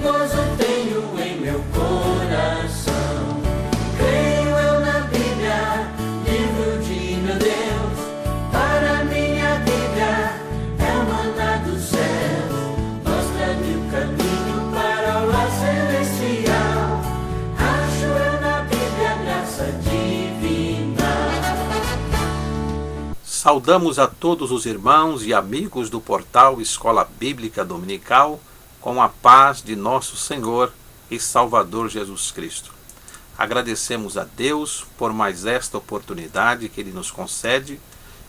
gozo tenho em meu coração. Creio eu na Bíblia, livro de meu Deus. Para minha Bíblia é o maná do céu, mostra-me o caminho para o lar celestial. Acho eu na Bíblia graça divina. Saudamos a todos os irmãos e amigos do portal Escola Bíblica Dominical com a paz de nosso Senhor e Salvador Jesus Cristo. Agradecemos a Deus por mais esta oportunidade que Ele nos concede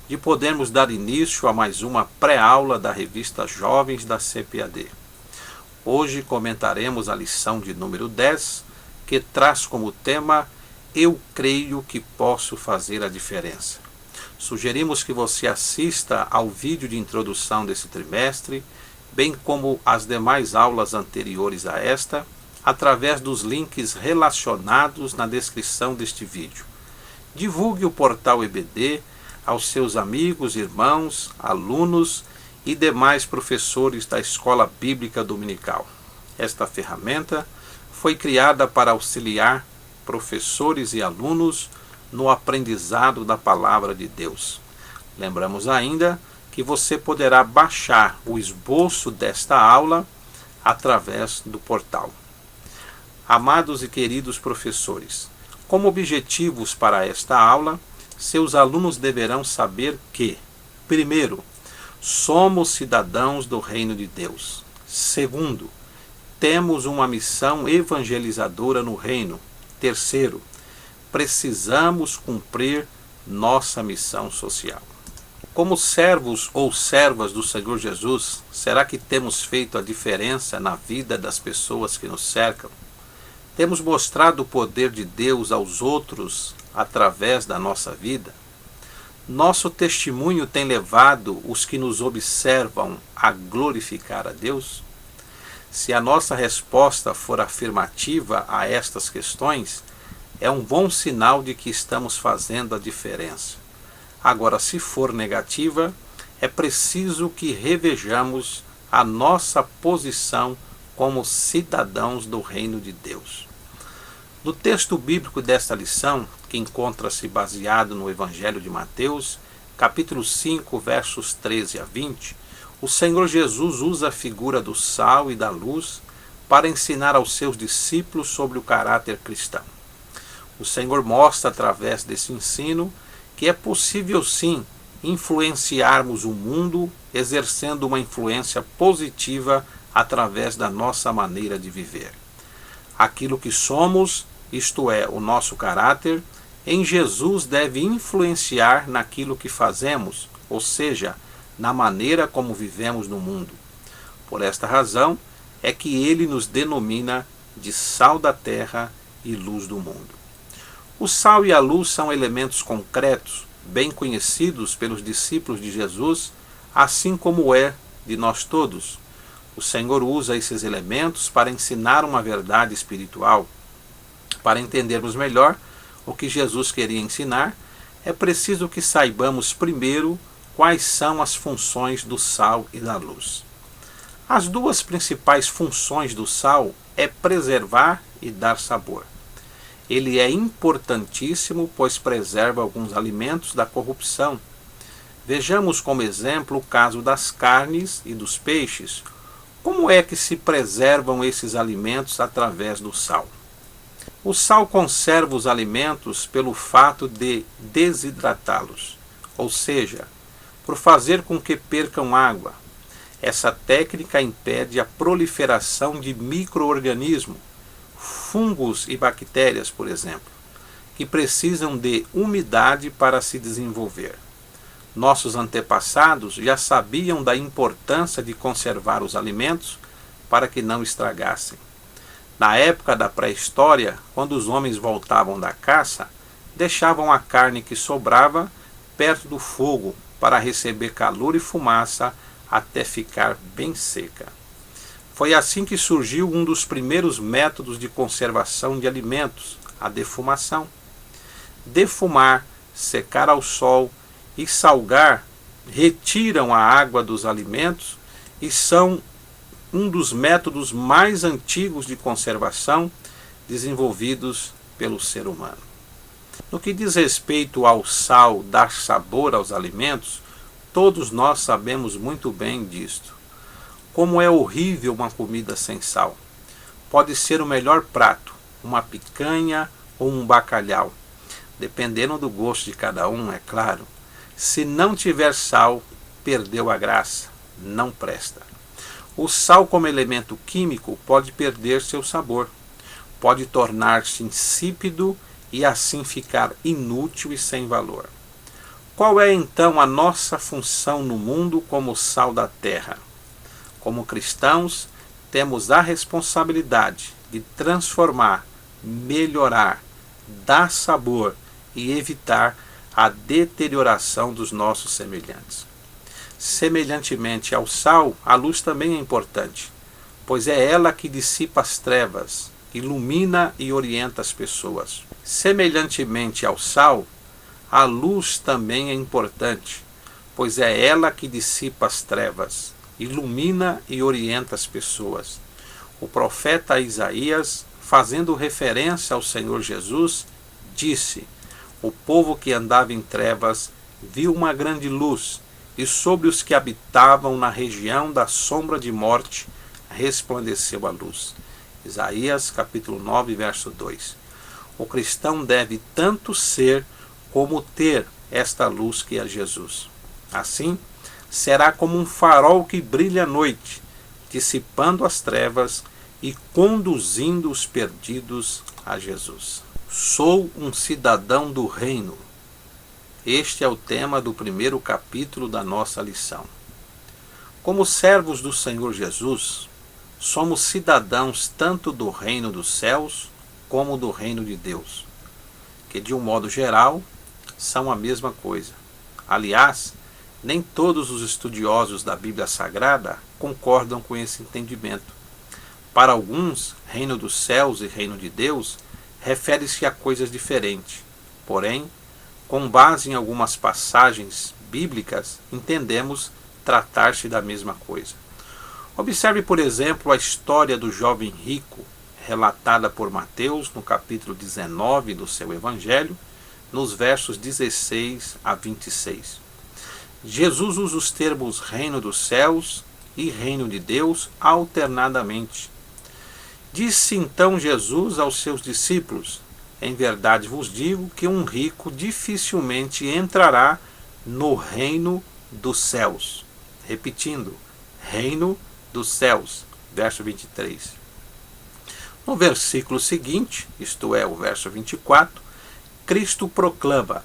de podermos dar início a mais uma pré-aula da revista Jovens da CPAD. Hoje comentaremos a lição de número 10, que traz como tema Eu creio que posso fazer a diferença. Sugerimos que você assista ao vídeo de introdução desse trimestre, bem como as demais aulas anteriores a esta, através dos links relacionados na descrição deste vídeo. Divulgue o portal EBD aos seus amigos, irmãos, alunos e demais professores da Escola Bíblica Dominical. Esta ferramenta foi criada para auxiliar professores e alunos no aprendizado da Palavra de Deus. Lembramos ainda que você poderá baixar o esboço desta aula através do portal. Amados e queridos professores, como objetivos para esta aula, seus alunos deverão saber que, primeiro, somos cidadãos do Reino de Deus. Segundo, temos uma missão evangelizadora no Reino. Terceiro, precisamos cumprir nossa missão social. Como servos ou servas do Senhor Jesus, será que temos feito a diferença na vida das pessoas que nos cercam? Temos mostrado o poder de Deus aos outros através da nossa vida? Nosso testemunho tem levado os que nos observam a glorificar a Deus? Se a nossa resposta for afirmativa a estas questões, é um bom sinal de que estamos fazendo a diferença. Agora, se for negativa, é preciso que revejamos a nossa posição como cidadãos do Reino de Deus. No texto bíblico desta lição, que encontra-se baseado no Evangelho de Mateus, capítulo 5, versos 13 a 20, o Senhor Jesus usa a figura do sal e da luz para ensinar aos seus discípulos sobre o caráter cristão. O Senhor mostra através desse ensino que é possível sim influenciarmos o mundo, exercendo uma influência positiva através da nossa maneira de viver. Aquilo que somos, isto é, o nosso caráter, em Jesus deve influenciar naquilo que fazemos, ou seja, na maneira como vivemos no mundo. Por esta razão é que ele nos denomina de sal da terra e luz do mundo. O sal e a luz são elementos concretos, bem conhecidos pelos discípulos de Jesus, assim como é de nós todos. O Senhor usa esses elementos para ensinar uma verdade espiritual. Para entendermos melhor o que Jesus queria ensinar, é preciso que saibamos primeiro quais são as funções do sal e da luz. As duas principais funções do sal é preservar e dar sabor. Ele é importantíssimo, pois preserva alguns alimentos da corrupção. Vejamos como exemplo o caso das carnes e dos peixes. Como é que se preservam esses alimentos através do sal? O sal conserva os alimentos pelo fato de desidratá-los, ou seja, por fazer com que percam água. Essa técnica impede a proliferação de micro-organismos, fungos e bactérias, por exemplo, que precisam de umidade para se desenvolver. Nossos antepassados já sabiam da importância de conservar os alimentos para que não estragassem. Na época da pré-história, quando os homens voltavam da caça, deixavam a carne que sobrava perto do fogo para receber calor e fumaça até ficar bem seca. Foi assim que surgiu um dos primeiros métodos de conservação de alimentos, a defumação. Defumar, secar ao sol e salgar retiram a água dos alimentos e são um dos métodos mais antigos de conservação desenvolvidos pelo ser humano. No que diz respeito ao sal dar sabor aos alimentos, todos nós sabemos muito bem disto. Como é horrível uma comida sem sal. Pode ser o melhor prato, uma picanha ou um bacalhau, dependendo do gosto de cada um, é claro. Se não tiver sal, perdeu a graça, não presta. O sal como elemento químico pode perder seu sabor, pode tornar-se insípido e assim ficar inútil e sem valor. Qual é então a nossa função no mundo como sal da terra? Como cristãos, temos a responsabilidade de transformar, melhorar, dar sabor e evitar a deterioração dos nossos semelhantes. Semelhantemente ao sal, a luz também é importante, pois é ela que dissipa as trevas, ilumina e orienta as pessoas. Semelhantemente ao sal, a luz também é importante, pois é ela que dissipa as trevas, ilumina e orienta as pessoas. O profeta Isaías, fazendo referência ao Senhor Jesus, disse: o povo que andava em trevas viu uma grande luz, e sobre os que habitavam na região da sombra de morte resplandeceu a luz. Isaías capítulo 9, verso 2. O cristão deve tanto ser como ter esta luz que é Jesus. Assim, será como um farol que brilha à noite, dissipando as trevas e conduzindo os perdidos a Jesus. Sou um cidadão do reino. Este é o tema do primeiro capítulo da nossa lição. Como servos do Senhor Jesus, somos cidadãos tanto do reino dos céus como do reino de Deus, que de um modo geral são a mesma coisa. Aliás, nem todos os estudiosos da Bíblia Sagrada concordam com esse entendimento. Para alguns, reino dos céus e reino de Deus refere-se a coisas diferentes. Porém, com base em algumas passagens bíblicas, entendemos tratar-se da mesma coisa. Observe, por exemplo, a história do jovem rico, relatada por Mateus no capítulo 19 do seu Evangelho, nos versos 16 a 26. Jesus usa os termos reino dos céus e reino de Deus alternadamente. Disse então Jesus aos seus discípulos: em verdade vos digo que um rico dificilmente entrará no reino dos céus. Repetindo, reino dos céus. Verso 23. No versículo seguinte, isto é, o verso 24, Cristo proclama: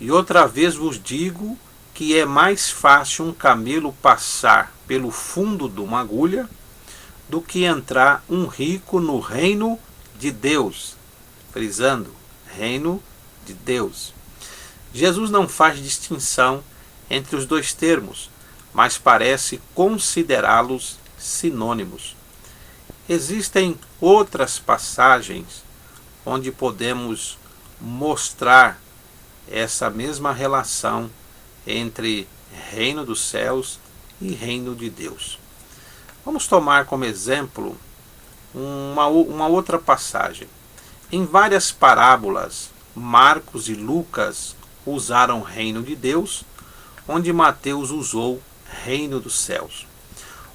e outra vez vos digo que é mais fácil um camelo passar pelo fundo de uma agulha do que entrar um rico no reino de Deus. Frisando, reino de Deus. Jesus não faz distinção entre os dois termos, mas parece considerá-los sinônimos. Existem outras passagens onde podemos mostrar essa mesma relação entre reino dos céus e reino de Deus. Vamos tomar como exemplo uma outra passagem. Em várias parábolas, Marcos e Lucas usaram reino de Deus, onde Mateus usou reino dos céus.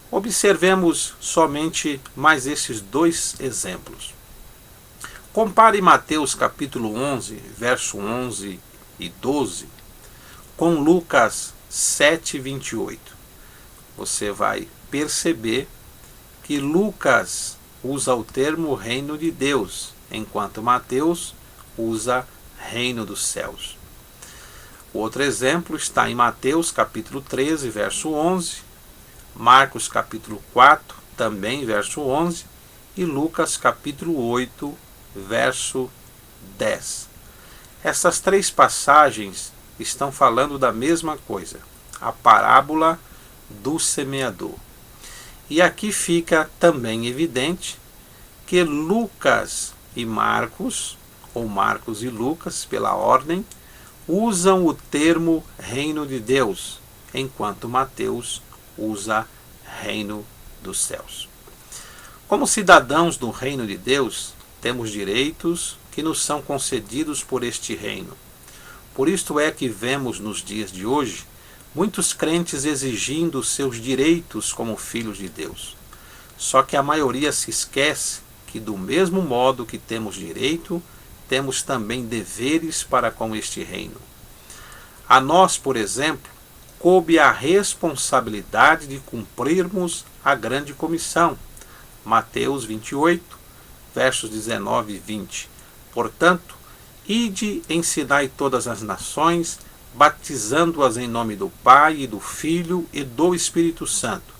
Observemos somente mais esses dois exemplos. Compare Mateus capítulo 11, verso 11 e 12, com Lucas 7, 28. Você vai perceber que Lucas usa o termo reino de Deus, enquanto Mateus usa reino dos céus. O outro exemplo está em Mateus capítulo 13, verso 11, Marcos capítulo 4, também verso 11, e Lucas capítulo 8, verso 10. Essas três passagens estão falando da mesma coisa, a parábola do semeador. E aqui fica também evidente que Lucas e Marcos, ou Marcos e Lucas, pela ordem, usam o termo reino de Deus, enquanto Mateus usa reino dos céus. Como cidadãos do reino de Deus, temos direitos que nos são concedidos por este reino. Por isto é que vemos nos dias de hoje muitos crentes exigindo seus direitos como filhos de Deus. Só que a maioria se esquece que, do mesmo modo que temos direito, temos também deveres para com este reino. A nós, por exemplo, coube a responsabilidade de cumprirmos a grande comissão. Mateus 28, versos 19 e 20. Portanto, ide, ensinai todas as nações, batizando-as em nome do Pai, e do Filho e do Espírito Santo,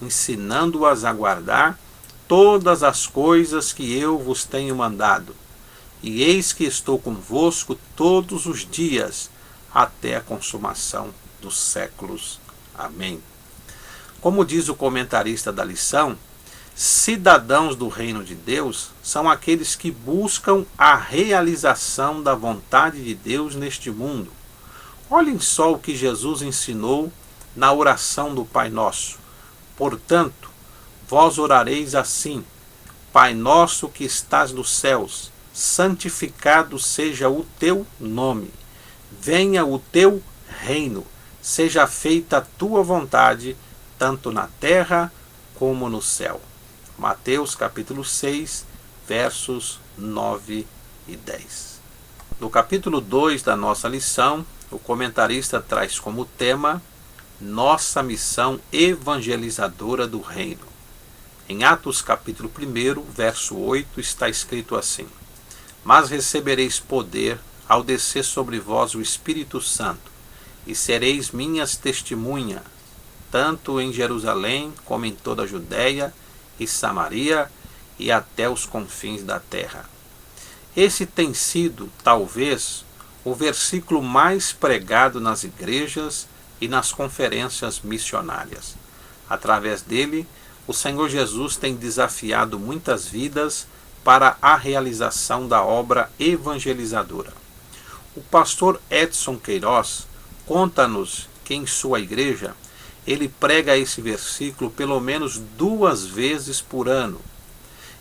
ensinando-as a guardar todas as coisas que eu vos tenho mandado. E eis que estou convosco todos os dias, até a consumação dos séculos. Amém. Como diz o comentarista da lição, cidadãos do reino de Deus são aqueles que buscam a realização da vontade de Deus neste mundo. Olhem só o que Jesus ensinou na oração do Pai Nosso. Portanto, vós orareis assim: Pai nosso que estás nos céus, santificado seja o teu nome. Venha o teu reino. Seja feita a tua vontade, tanto na terra como no céu. Mateus capítulo 6, versos 9 e 10. No capítulo 2 da nossa lição, o comentarista traz como tema nossa missão evangelizadora do reino. Em Atos capítulo 1, verso 8, está escrito assim: Mas recebereis poder ao descer sobre vós o Espírito Santo, e sereis minhas testemunhas, tanto em Jerusalém como em toda a Judéia e Samaria e até os confins da terra. Esse tem sido, talvez, o versículo mais pregado nas igrejas e nas conferências missionárias. Através dele, o Senhor Jesus tem desafiado muitas vidas para a realização da obra evangelizadora. O pastor Edson Queiroz conta-nos que em sua igreja ele prega esse versículo pelo menos 2 vezes por ano.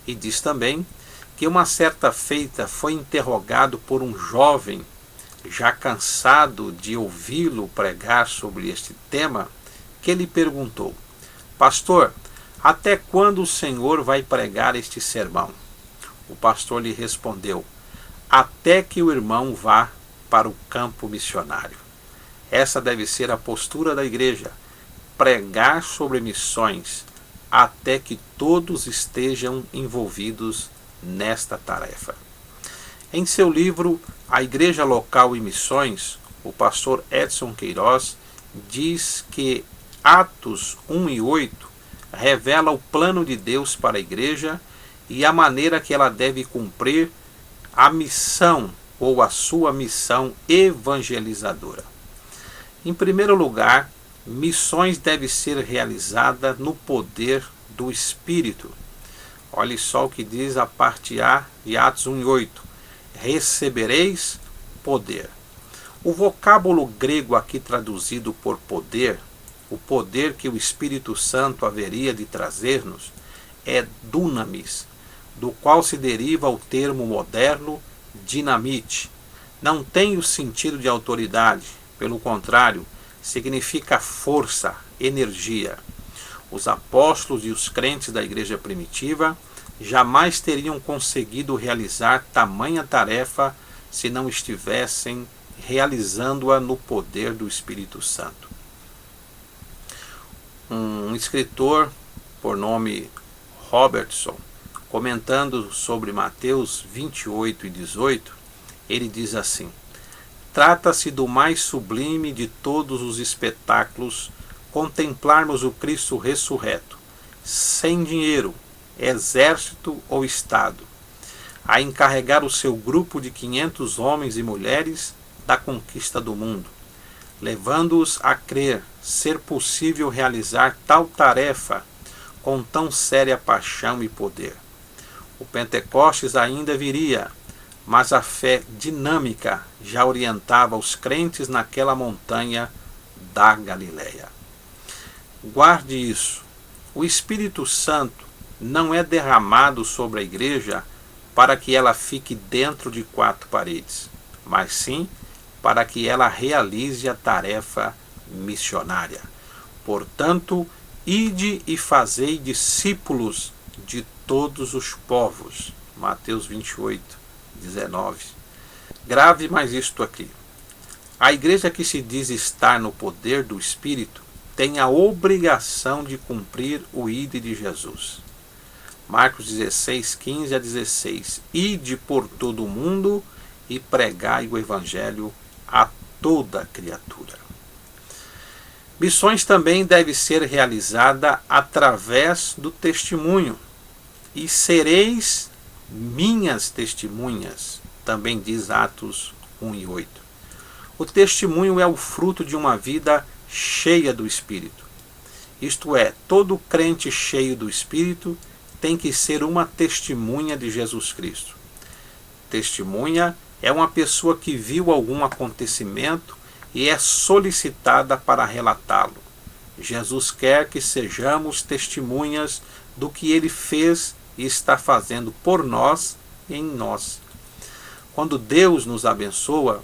E diz também que uma certa feita foi interrogado por um jovem, já cansado de ouvi-lo pregar sobre este tema, que lhe perguntou: Pastor, até quando o senhor vai pregar este sermão? O pastor lhe respondeu: até que o irmão vá para o campo missionário. Essa deve ser a postura da igreja: pregar sobre missões até que todos estejam envolvidos nesta tarefa. Em seu livro A Igreja Local e Missões, o pastor Edson Queiroz diz que Atos 1 e 8 revela o plano de Deus para a igreja e a maneira que ela deve cumprir a missão ou a sua missão evangelizadora. Em primeiro lugar, missões devem ser realizadas no poder do Espírito. Olhe só o que diz a parte A de Atos 1 e 8. Recebereis poder. O vocábulo grego aqui traduzido por poder, o poder que o Espírito Santo haveria de trazer-nos, é dunamis, do qual se deriva o termo moderno dinamite. Não tem o sentido de autoridade, pelo contrário, significa força, energia. Os apóstolos e os crentes da igreja primitiva jamais teriam conseguido realizar tamanha tarefa se não estivessem realizando-a no poder do Espírito Santo. Um escritor por nome Robertson, comentando sobre Mateus 28 e 18, ele diz assim: trata-se do mais sublime de todos os espetáculos contemplarmos o Cristo ressurreto, sem dinheiro, exército ou Estado, a encarregar o seu grupo de 500 homens e mulheres da conquista do mundo, levando-os a crer ser possível realizar tal tarefa com tão séria paixão e poder. O Pentecostes ainda viria, mas a fé dinâmica já orientava os crentes naquela montanha da Galileia. Guarde isso. O Espírito Santo não é derramado sobre a igreja para que ela fique dentro de quatro paredes, mas sim para que ela realize a tarefa missionária. Portanto, ide e fazei discípulos de todos os povos. Mateus 28, 19. Grave mais isto aqui. A igreja que se diz estar no poder do Espírito tem a obrigação de cumprir o ide de Jesus. Marcos 16, 15 a 16. Ide por todo o mundo e pregai o Evangelho a toda criatura. Missões também deve ser realizada através do testemunho. E sereis minhas testemunhas, também diz Atos 1 e 8. O testemunho é o fruto de uma vida cheia do Espírito. Isto é, todo crente cheio do Espírito tem que ser uma testemunha de Jesus Cristo. Testemunha é uma pessoa que viu algum acontecimento e é solicitada para relatá-lo. Jesus quer que sejamos testemunhas do que ele fez e está fazendo por nós e em nós. Quando Deus nos abençoa,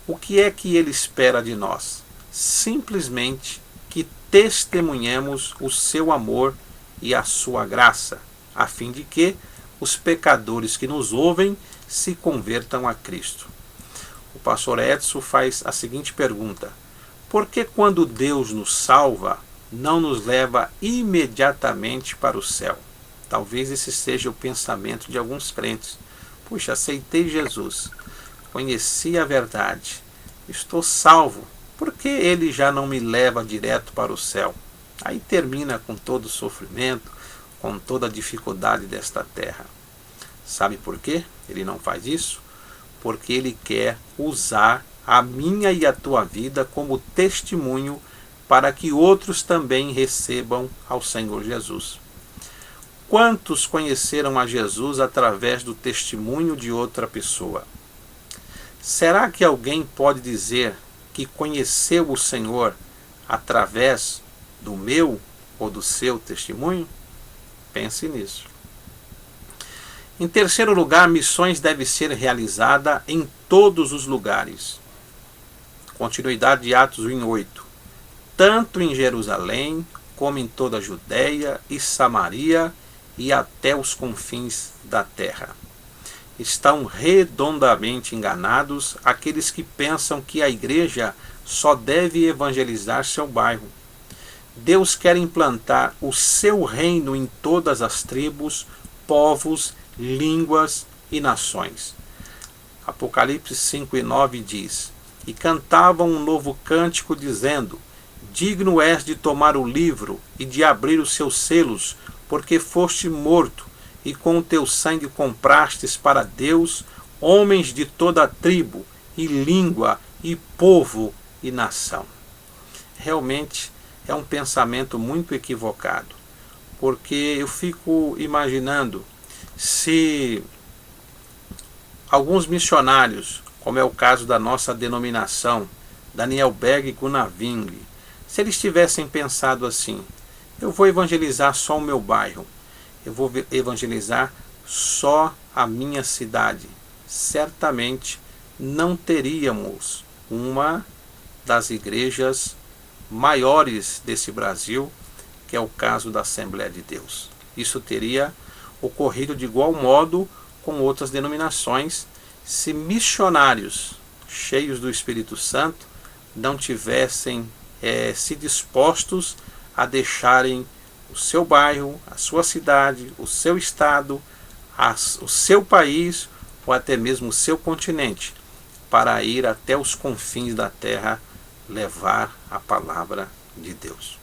o que é que ele espera de nós? Simplesmente que testemunhemos o seu amor e a sua graça, a fim de que os pecadores que nos ouvem se convertam a Cristo. O pastor Edson faz a seguinte pergunta: por que quando Deus nos salva, não nos leva imediatamente para o céu? Talvez esse seja o pensamento de alguns crentes. Puxa, aceitei Jesus, conheci a verdade, estou salvo, por que ele já não me leva direto para o céu? Aí termina com todo o sofrimento, com toda a dificuldade desta terra. Sabe por quê ele não faz isso? Porque ele quer usar a minha e a tua vida como testemunho para que outros também recebam ao Senhor Jesus. Quantos conheceram a Jesus através do testemunho de outra pessoa? Será que alguém pode dizer que conheceu o Senhor através do meu ou do seu testemunho? Pense nisso. Em terceiro lugar, missões devem ser realizadas em todos os lugares. Continuidade de Atos 1:8. Tanto em Jerusalém, como em toda a Judéia e Samaria e até os confins da terra. Estão redondamente enganados aqueles que pensam que a igreja só deve evangelizar seu bairro. Deus quer implantar o seu reino em todas as tribos, povos, línguas e nações. Apocalipse 5:9 diz: E cantavam um novo cântico dizendo: Digno és de tomar o livro e de abrir os seus selos, porque foste morto, e com o teu sangue comprastes para Deus homens de toda a tribo, e língua, e povo, e nação. Realmente é um pensamento muito equivocado, porque eu fico imaginando se alguns missionários, como é o caso da nossa denominação, Daniel Berg e Gunnar Wingre, se eles tivessem pensado assim: eu vou evangelizar só o meu bairro, eu vou evangelizar só a minha cidade, certamente não teríamos uma das igrejas maiores desse Brasil, que é o caso da Assembleia de Deus. Isso teria ocorrido de igual modo com outras denominações, se missionários cheios do Espírito Santo não tivessem se dispostos a deixarem o seu bairro, a sua cidade, o seu estado, o seu país ou até mesmo o seu continente, para ir até os confins da terra levar a palavra de Deus.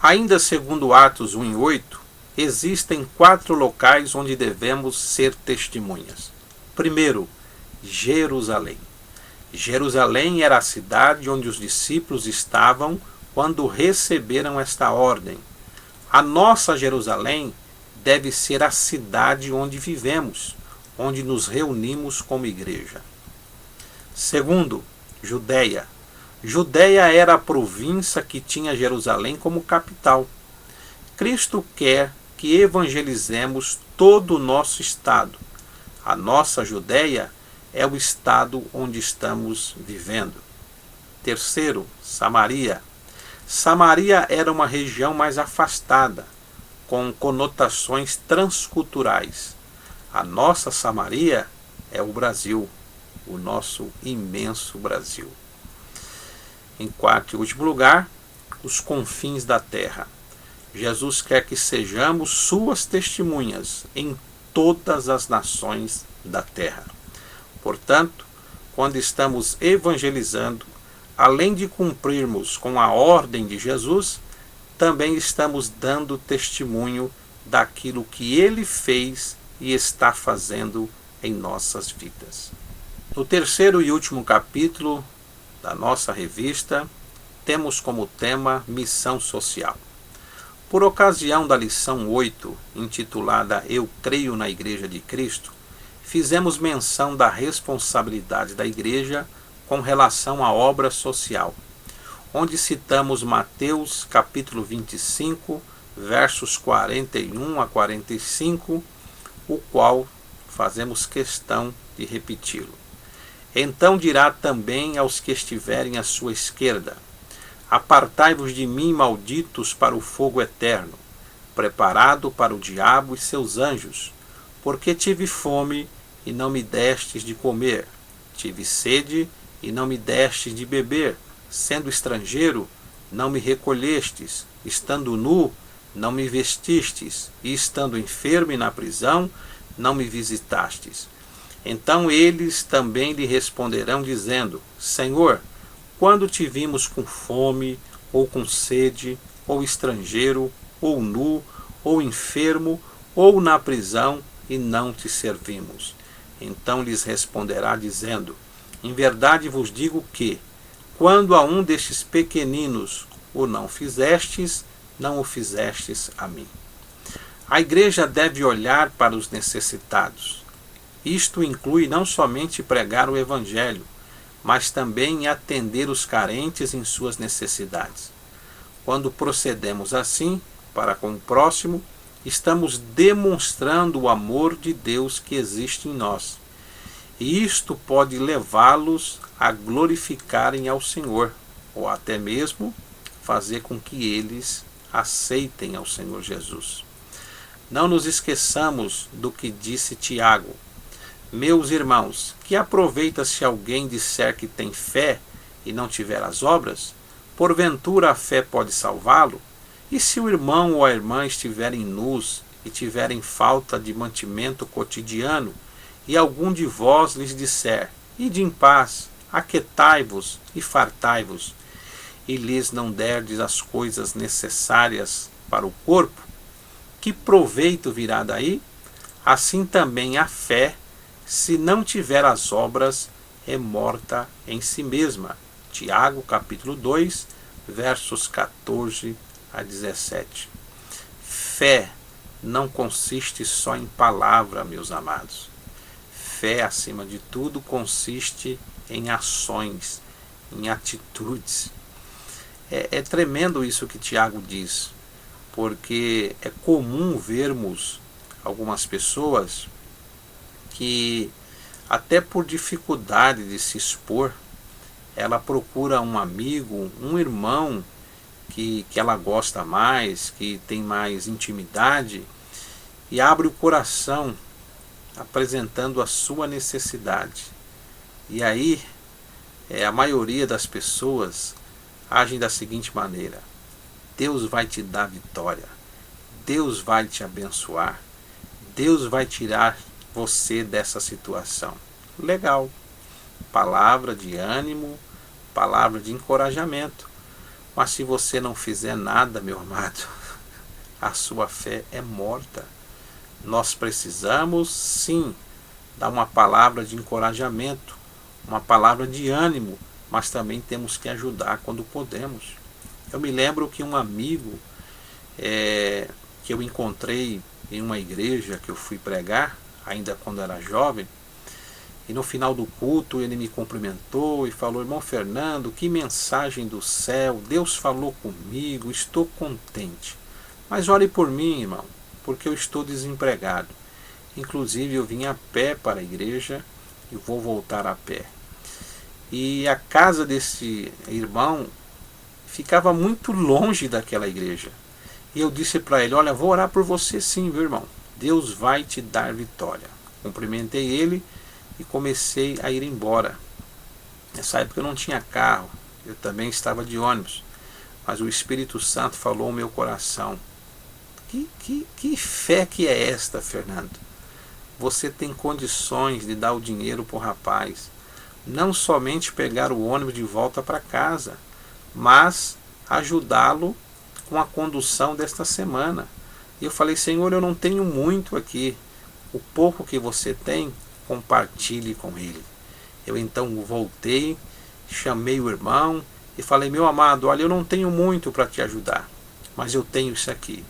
Ainda segundo Atos 1:8, existem 4 locais onde devemos ser testemunhas. Primeiro, Jerusalém. Jerusalém era a cidade onde os discípulos estavam quando receberam esta ordem. A nossa Jerusalém deve ser a cidade onde vivemos, onde nos reunimos como igreja. Segundo, Judéia. Judéia era a província que tinha Jerusalém como capital. Cristo quer que evangelizemos todo o nosso estado. A nossa Judéia é o estado onde estamos vivendo. Terceiro, Samaria. Samaria era uma região mais afastada, com conotações transculturais. A nossa Samaria é o Brasil, o nosso imenso Brasil. Em quarto e último lugar, os confins da terra. Jesus quer que sejamos suas testemunhas em todas as nações da terra. Portanto, quando estamos evangelizando, além de cumprirmos com a ordem de Jesus, também estamos dando testemunho daquilo que Ele fez e está fazendo em nossas vidas. No terceiro e último capítulo da nossa revista, temos como tema Missão Social. Por ocasião da lição 8, intitulada Eu Creio na Igreja de Cristo, fizemos menção da responsabilidade da Igreja com relação à obra social, onde citamos Mateus capítulo 25, versos 41 a 45, o qual fazemos questão de repeti-lo. Então dirá também aos que estiverem à sua esquerda: Apartai-vos de mim, malditos, para o fogo eterno, preparado para o diabo e seus anjos, porque tive fome e não me destes de comer, tive sede e não me destes de beber, sendo estrangeiro, não me recolhestes, estando nu, não me vestistes, e estando enfermo e na prisão, não me visitastes. Então eles também lhe responderão, dizendo: Senhor, quando te vimos com fome, ou com sede, ou estrangeiro, ou nu, ou enfermo, ou na prisão, e não te servimos? Então lhes responderá, dizendo: Em verdade vos digo que, quando a um destes pequeninos o não fizestes, não o fizestes a mim. A igreja deve olhar para os necessitados. Isto inclui não somente pregar o Evangelho, mas também atender os carentes em suas necessidades. Quando procedemos assim para com o próximo, estamos demonstrando o amor de Deus que existe em nós. E isto pode levá-los a glorificarem ao Senhor, ou até mesmo fazer com que eles aceitem ao Senhor Jesus. Não nos esqueçamos do que disse Tiago: Meus irmãos, que aproveita se alguém disser que tem fé e não tiver as obras? Porventura a fé pode salvá-lo? E se o irmão ou a irmã estiverem nus e tiverem falta de mantimento cotidiano, e algum de vós lhes disser: Ide em paz, aquietai-vos e fartai-vos, e lhes não derdes as coisas necessárias para o corpo, que proveito virá daí? Assim também a fé, se não tiver as obras, é morta em si mesma. Tiago capítulo 2, versos 14 a 17. Fé não consiste só em palavra, meus amados. Fé, acima de tudo, consiste em ações, em atitudes. É tremendo isso que Tiago diz, porque é comum vermos algumas pessoas que, até por dificuldade de se expor, ela procura um amigo, um irmão que ela gosta mais, que tem mais intimidade, e abre o coração apresentando a sua necessidade. E aí, a maioria das pessoas agem da seguinte maneira: Deus vai te dar vitória, Deus vai te abençoar, Deus vai tirar você dessa situação. Legal, palavra de ânimo, palavra de encorajamento, mas se você não fizer nada, meu amado, a sua fé é morta. Nós precisamos sim dar uma palavra de encorajamento, uma palavra de ânimo, mas também temos que ajudar quando podemos. Eu me lembro que um amigo que eu encontrei em uma igreja que eu fui pregar, ainda quando era jovem, e no final do culto ele me cumprimentou e falou: Irmão Fernando, que mensagem do céu, Deus falou comigo, estou contente. Mas ore por mim, irmão, porque eu estou desempregado. Inclusive eu vim a pé para a igreja e vou voltar a pé. E a casa desse irmão ficava muito longe daquela igreja. E eu disse para ele, olha, vou orar por você sim, viu, irmão? Deus vai te dar vitória. Cumprimentei ele e comecei a ir embora. Nessa época eu não tinha carro, eu também estava de ônibus. Mas o Espírito Santo falou ao meu coração. Que fé que é esta, Fernando? Você tem condições de dar o dinheiro para o rapaz. Não somente pegar o ônibus de volta para casa, mas ajudá-lo com a condução desta semana. E eu falei, Senhor, eu não tenho muito aqui. O pouco que você tem, compartilhe com ele. Eu então voltei, chamei o irmão e falei, meu amado, olha, eu não tenho muito para te ajudar, mas eu tenho isso aqui.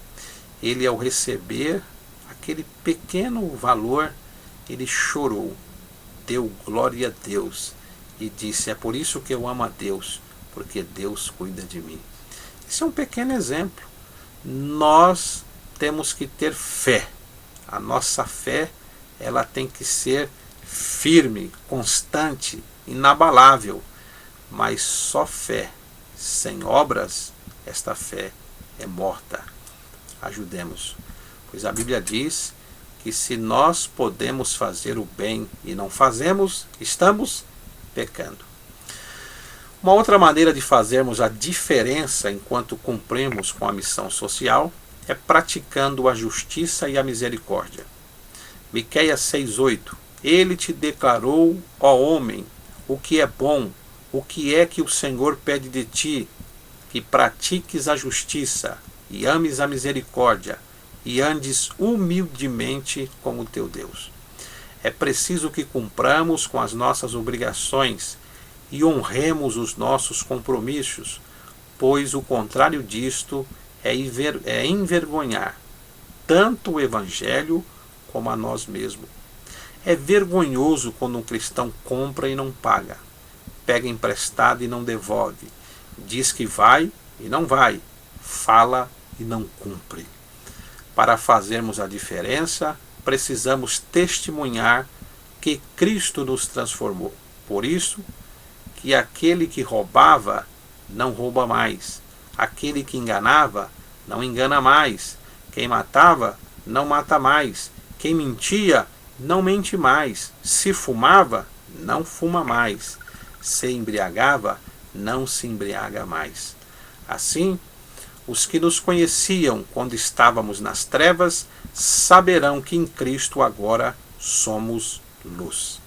Ele, ao receber aquele pequeno valor, ele chorou, deu glória a Deus e disse, é por isso que eu amo a Deus, porque Deus cuida de mim. Esse é um pequeno exemplo. Nós temos que ter fé. A nossa fé, ela tem que ser firme, constante, inabalável. Mas só fé, sem obras, esta fé é morta. Ajudemos. Pois a Bíblia diz que se nós podemos fazer o bem e não fazemos, estamos pecando. Uma outra maneira de fazermos a diferença enquanto cumprimos com a missão social é praticando a justiça e a misericórdia. Miqueias 6:8. Ele te declarou, ó homem, o que é bom, o que é que o Senhor pede de ti, que pratiques a justiça e ames a misericórdia e andes humildemente com o teu Deus. É preciso que cumpramos com as nossas obrigações e honremos os nossos compromissos, pois o contrário disto é envergonhar tanto o Evangelho como a nós mesmos. É vergonhoso quando um cristão compra e não paga, pega emprestado e não devolve, diz que vai e não vai, fala e não cumpre. Para fazermos a diferença, precisamos testemunhar que Cristo nos transformou. Por isso, que aquele que roubava não rouba mais, aquele que enganava não engana mais, quem matava não mata mais, quem mentia não mente mais, se fumava não fuma mais, se embriagava não se embriaga mais. Assim, os que nos conheciam quando estávamos nas trevas saberão que em Cristo agora somos luz.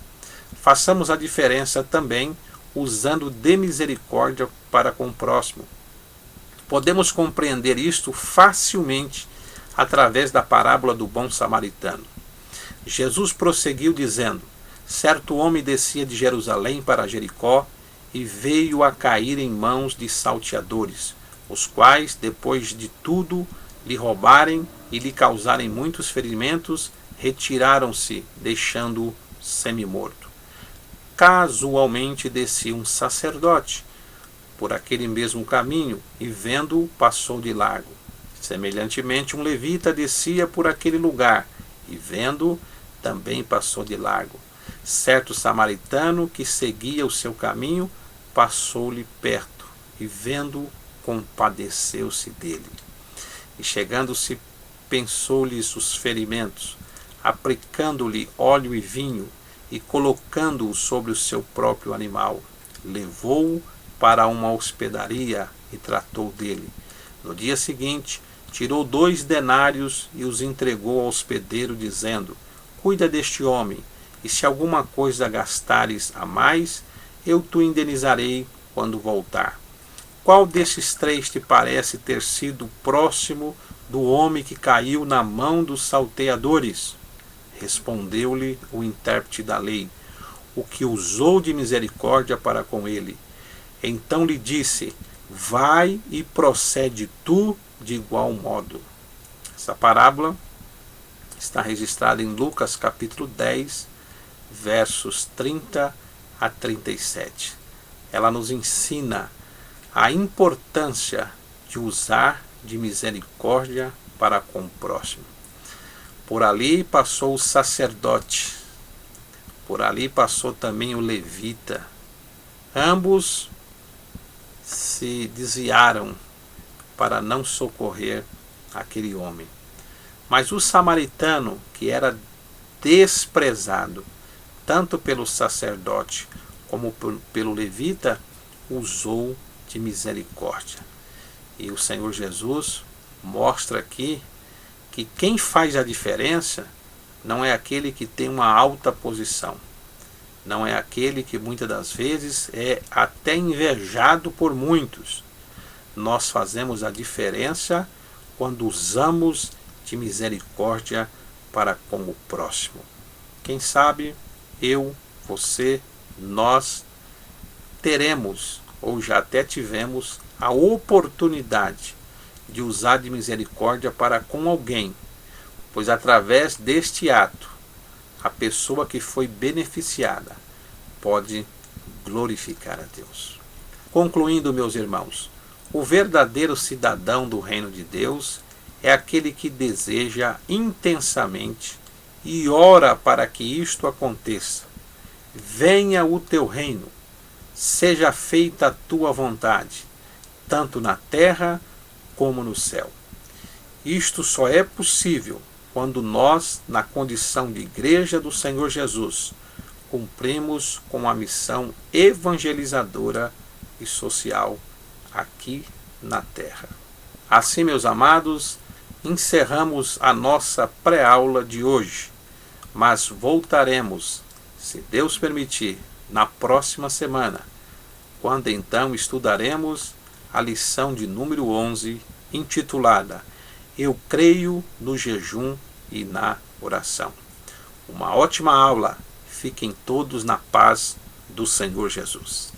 Façamos a diferença também usando de misericórdia para com o próximo. Podemos compreender isto facilmente através da parábola do bom samaritano. Jesus prosseguiu dizendo, certo homem descia de Jerusalém para Jericó e veio a cair em mãos de salteadores, os quais, depois de tudo lhe roubarem e lhe causarem muitos ferimentos, retiraram-se, deixando-o semi-morto. Casualmente descia um sacerdote por aquele mesmo caminho e, vendo-o, passou de largo. Semelhantemente, um levita descia por aquele lugar e, vendo-o, também passou de largo. Certo samaritano que seguia o seu caminho passou-lhe perto e, vendo-o, compadeceu-se dele. E chegando-se, pensou-lhes os ferimentos, aplicando-lhe óleo e vinho, e colocando-o sobre o seu próprio animal, levou-o para uma hospedaria e tratou dele. No dia seguinte, tirou 2 denários e os entregou ao hospedeiro, dizendo, cuida deste homem, e se alguma coisa gastares a mais, eu te indenizarei quando voltar. Qual desses 3 te parece ter sido próximo do homem que caiu na mão dos salteadores? Respondeu-lhe o intérprete da lei, o que usou de misericórdia para com ele. Então lhe disse, vai e procede tu de igual modo. Essa parábola está registrada em Lucas capítulo 10, versos 30 a 37. Ela nos ensina a importância de usar de misericórdia para com o próximo. Por ali passou o sacerdote, por ali passou também o levita. Ambos se desviaram para não socorrer aquele homem. Mas o samaritano, que era desprezado tanto pelo sacerdote como pelo levita, usou de misericórdia. E o Senhor Jesus mostra aqui que quem faz a diferença não é aquele que tem uma alta posição, não é aquele que muitas das vezes é até invejado por muitos. Nós fazemos a diferença quando usamos de misericórdia para com o próximo. Quem sabe eu, você, nós teremos ou já até tivemos a oportunidade de usar de misericórdia para com alguém, pois através deste ato a pessoa que foi beneficiada pode glorificar a Deus. Concluindo, meus irmãos, o verdadeiro cidadão do reino de Deus é aquele que deseja intensamente e ora para que isto aconteça. Venha o teu reino, seja feita a tua vontade, tanto na terra como no céu. Isto só é possível quando nós, na condição de igreja do Senhor Jesus, cumprimos com a missão evangelizadora e social aqui na terra. Assim, meus amados, encerramos a nossa pré-aula de hoje, mas voltaremos, se Deus permitir, na próxima semana, quando então estudaremos a lição de número 11, intitulada Eu creio no jejum e na oração. Uma ótima aula. Fiquem todos na paz do Senhor Jesus.